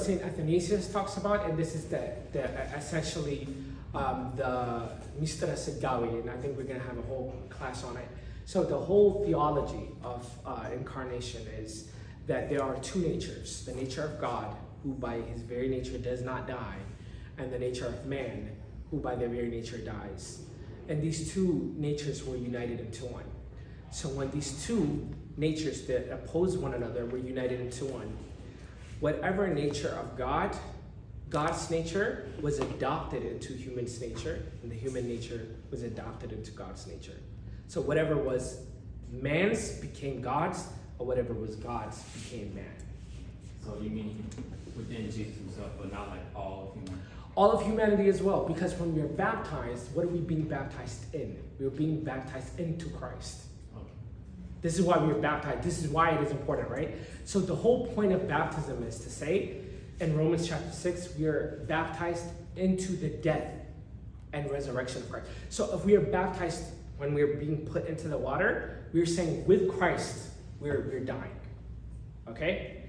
St. Athanasius talks about, and this is the essentially the Mistra Sigawi, and I think we're going to have a whole class on it. So the whole theology of incarnation is that there are two natures, the nature of God, who by his very nature does not die, and the nature of man, who by their very nature dies. And these two natures were united into one. So when these two natures that oppose one another were united into one, whatever nature of God, God's nature was adopted into human's nature, and the human nature was adopted into God's nature. So whatever was man's became God's, or whatever was God's became man. So you mean within Jesus himself, but not like all of humanity? All of humanity as well, because when we are baptized, what are we being baptized in? We are being baptized into Christ. Okay. This is why we are baptized. This is why it is important, right? So the whole point of baptism is to say, in Romans chapter 6, we are baptized into the death and resurrection of Christ. So if we are baptized when we are being put into the water, we are saying with Christ, we're dying. Okay?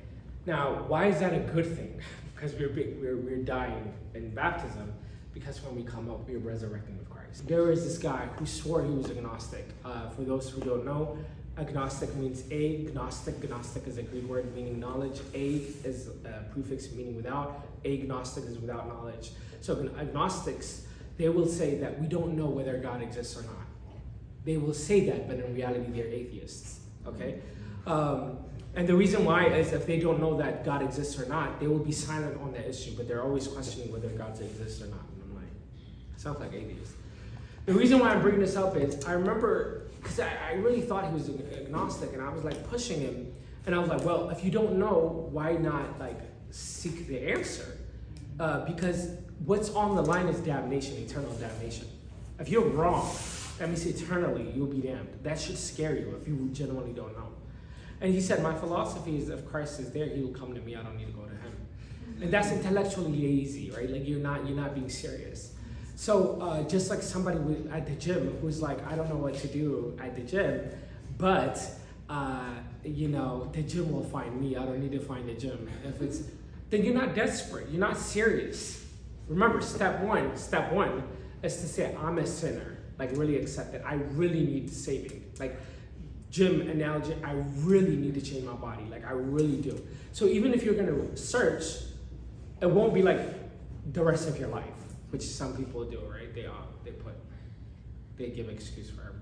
Now, why is that a good thing? Because we're dying in baptism, because when we come up, we're resurrecting with Christ. There is this guy who swore he was agnostic. For those who don't know, agnostic means agnostic. Gnostic is a Greek word meaning knowledge. A is a prefix meaning without. Agnostic is without knowledge. So agnostics, they will say that we don't know whether God exists or not. They will say that, but in reality, they're atheists. Okay? And the reason why is if they don't know that God exists or not, they will be silent on that issue, but they're always questioning whether God exists or not. And I'm like, sounds like atheists. The reason why I'm bringing this up is I remember, because I really thought he was agnostic, and I was like pushing him, and I was like, well, if you don't know, why not like seek the answer? Because what's on the line is damnation, eternal damnation. If you're wrong, that means eternally you'll be damned. That should scare you if you genuinely don't know. And he said, my philosophy is if Christ is there, he will come to me. I don't need to go to him. And that's intellectually lazy, right? Like you're not being serious. So just like somebody at the gym who's like, I don't know what to do at the gym, but the gym will find me. I don't need to find the gym. Then you're not desperate. You're not serious. Remember, step one is to say, I'm a sinner. Like really accept it. I really need saving. Like gym analogy, I really need to change my body. Like I really do. So even if you're gonna search, it won't be like the rest of your life, which some people do, right? They give excuse for